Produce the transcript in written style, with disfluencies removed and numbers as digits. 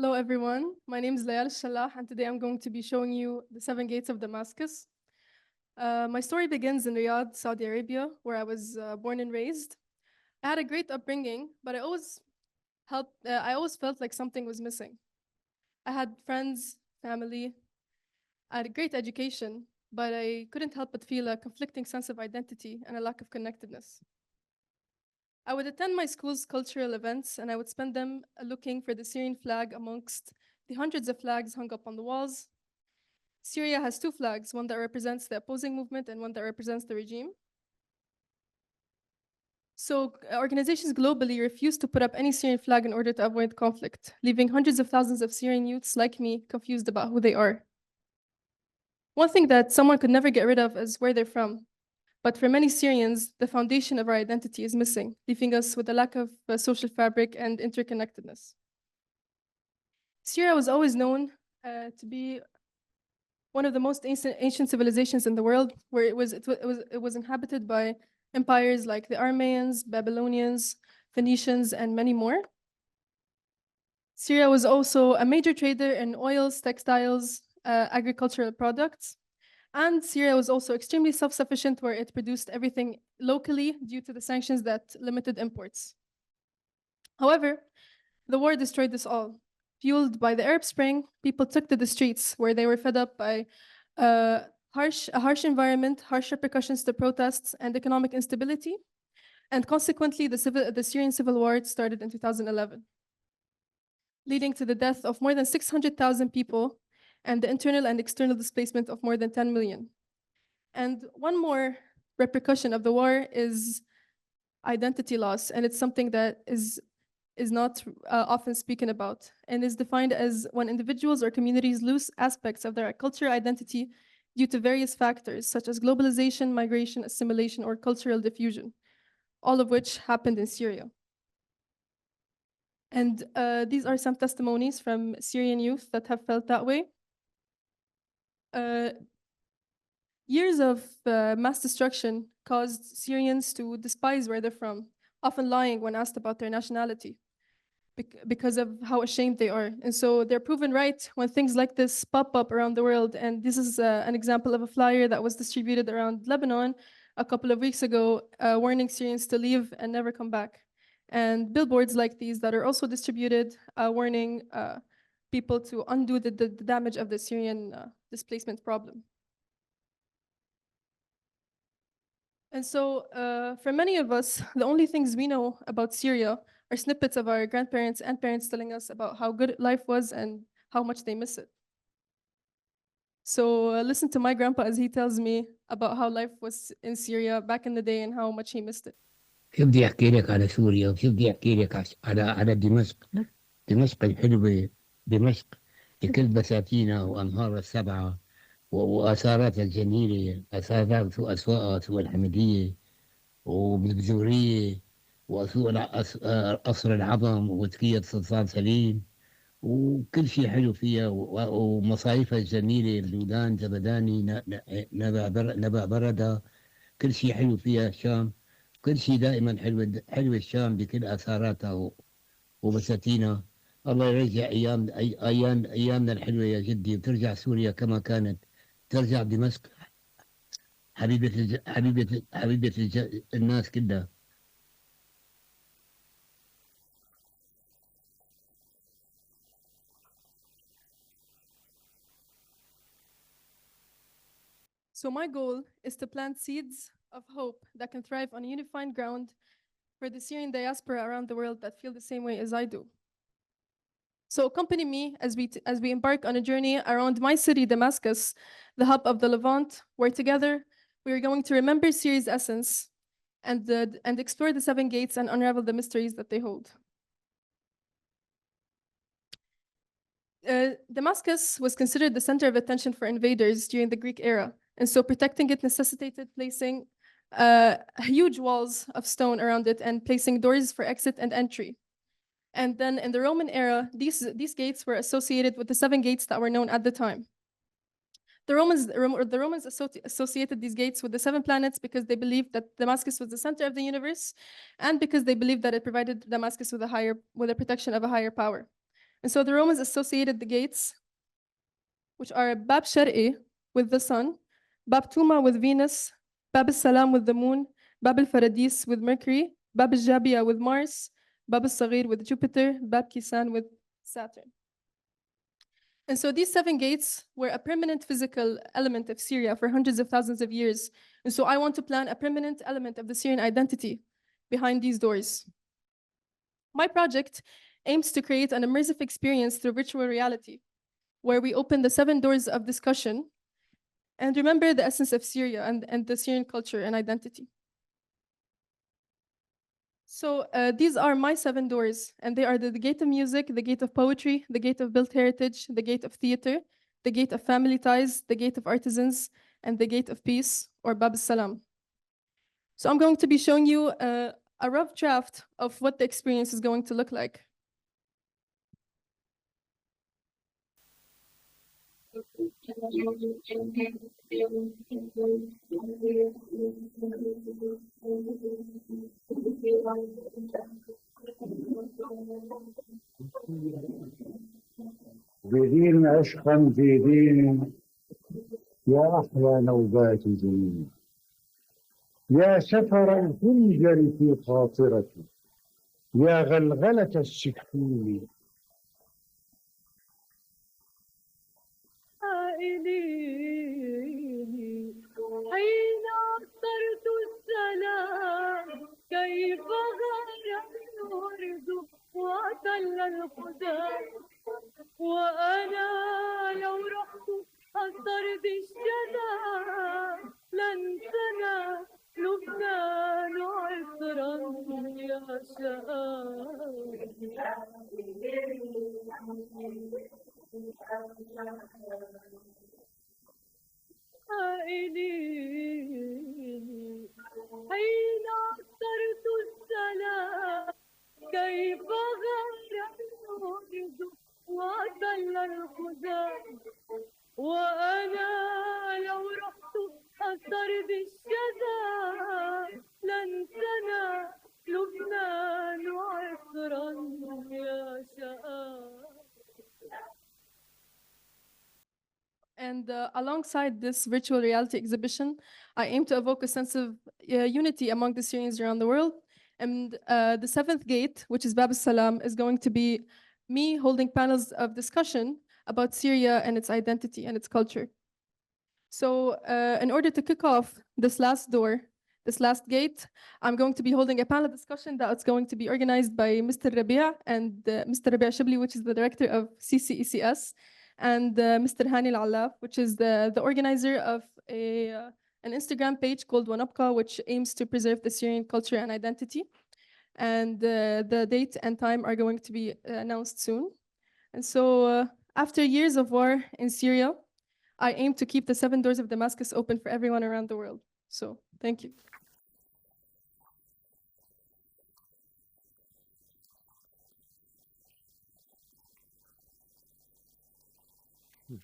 Hello, everyone. My name is Layal, and today I'm going to be showing you the seven gates of Damascus. My story begins in Riyadh, Saudi Arabia, where I was born and raised. I had a great upbringing, but I always felt like something was missing. I had friends, family, I had a great education, but I couldn't help but feel a conflicting sense of identity and a lack of connectedness. I would attend my school's cultural events and I would spend them looking for the Syrian flag amongst the hundreds of flags hung up on the walls. Syria has two flags, one that represents the opposing movement and one that represents the regime. So organizations globally refuse to put up any Syrian flag in order to avoid conflict, leaving hundreds of thousands of Syrian youths like me confused about who they are. One thing that someone could never get rid of is where they're from. But for many Syrians, the foundation of our identity is missing, leaving us with a lack of social fabric and interconnectedness. Syria was always known to be one of the most ancient civilizations in the world, where it was inhabited by empires like the Armenians, Babylonians, Phoenicians, and many more. Syria was also a major trader in oils, textiles, agricultural products. And Syria was also extremely self-sufficient, where it produced everything locally due to the sanctions that limited imports. However, the war destroyed this all. Fueled by the Arab Spring, people took to the streets, where they were fed up by a harsh environment, harsh repercussions to protests, and economic instability. And consequently, the Syrian civil war started in 2011, leading to the death of more than 600,000 people and the internal and external displacement of more than 10 million. And one more repercussion of the war is identity loss, and it's something that is not often spoken about, and is defined as when individuals or communities lose aspects of their cultural identity due to various factors such as globalization, migration, assimilation, or cultural diffusion, all of which happened in Syria. And these are some testimonies from Syrian youth that have felt that way. Years of mass destruction caused Syrians to despise where they're from, often lying when asked about their nationality because of how ashamed they are. And so they're proven right when things like this pop up around the world. And this is an example of a flyer that was distributed around Lebanon a couple of weeks ago, warning Syrians to leave and never come back. And billboards like these that are also distributed, warning people to undo the damage of the Syrian displacement problem. And so for many of us, the only things we know about Syria are snippets of our grandparents and parents telling us about how good life was and how much they miss it. So listen to my grandpa as he tells me about how life was in Syria back in the day and how much he missed it. شو بدي أحكي لك على سوريا وشو بدي أحكي لك على دمشق. دمشق الحلوة، دمشق بكل بساتينها وأنهارها السبعة وآثاراتها الجميلة، آثارات سوق أسواقها، سوق الحمدية وبالبزورية وسوق قصر العظم وتكية سلطان سليم، وكل شيء حلو فيها ومصايفها الجميلة، الجولان، جبداني، نبع بردة، كل شيء حلو فيها الشام. كل شيء دائما حلو الشام بكل آثاراتها وبساتينها. الله يرجع أيامنا الحلوة يا جدي، وترجع سوريا كما كانت، ترجع دمشق حبيبة الناس كلها. So my goal is to plant seeds of hope that can thrive on a unified ground for the Syrian diaspora around the world that feel the same way as I do. So accompany me as we embark on a journey around my city, Damascus, the hub of the Levant, where together we are going to remember Syria's essence and explore the seven gates and unravel the mysteries that they hold. Damascus was considered the center of attention for invaders during the Greek era, and so protecting it necessitated placing huge walls of stone around it and placing doors for exit and entry. And then in the Roman era, these gates were associated with the seven gates that were known at the time. The Romans associated these gates with the seven planets because they believed that Damascus was the center of the universe, and because they believed that it provided Damascus with a protection of a higher power. And so the Romans associated the gates, which are Bab Shar'i with the sun, Bab Tuma with Venus, Bab al-Salam with the moon, Bab al-Faradis with Mercury, Bab al-Jabia with Mars, Bab al-Saghir with Jupiter, Bab Kisan with Saturn. And so these 7 gates were a permanent physical element of Syria for hundreds of thousands of years. And so I want to plan a permanent element of the Syrian identity behind these doors. My project aims to create an immersive experience through virtual reality, where we open the 7 doors of discussion and remember the essence of Syria and the Syrian culture and identity. So these are my 7 doors, and they are the gate of music, the gate of poetry, the gate of built heritage, the gate of theater, the gate of family ties, the gate of artisans, and the gate of peace, or Bab al-Salam. So I'm going to be showing you a rough draft of what the experience is going to look like. زيدين عشقا زيدين يا أحلى نوبات زين يا سفر الفنجر في خاطرتي يا غلغلة السكين سائليني حين أخترت السلام كيف غير الورد وأتل الخدام وأنا لو رحت أسترد الشتاء لن تنا لبنان عطرا يا سائليني حين أخترت السلام كيف غير الورد وأتل الخدام وأنا لو رحت أسترد الشتاء لن تنا لبنان عطرا يا شآ. And alongside this virtual reality exhibition, I aim to evoke a sense of unity among the Syrians around the world. And the 7th gate, which is Bab al-Salam, is going to be me holding panels of discussion about Syria and its identity and its culture. So in order to kick off this last door, this last gate, I'm going to be holding a panel discussion that's going to be organized by Mr. Rabia and Mr. Rabia Shibli, which is the director of CCECS, and Mr. Hani Hassan, which is the organizer of an Instagram page called Wanabqa, which aims to preserve the Syrian culture and identity. And the date and time are going to be announced soon. And so after years of war in Syria, I aim to keep the 7 doors of Damascus open for everyone around the world. So thank you.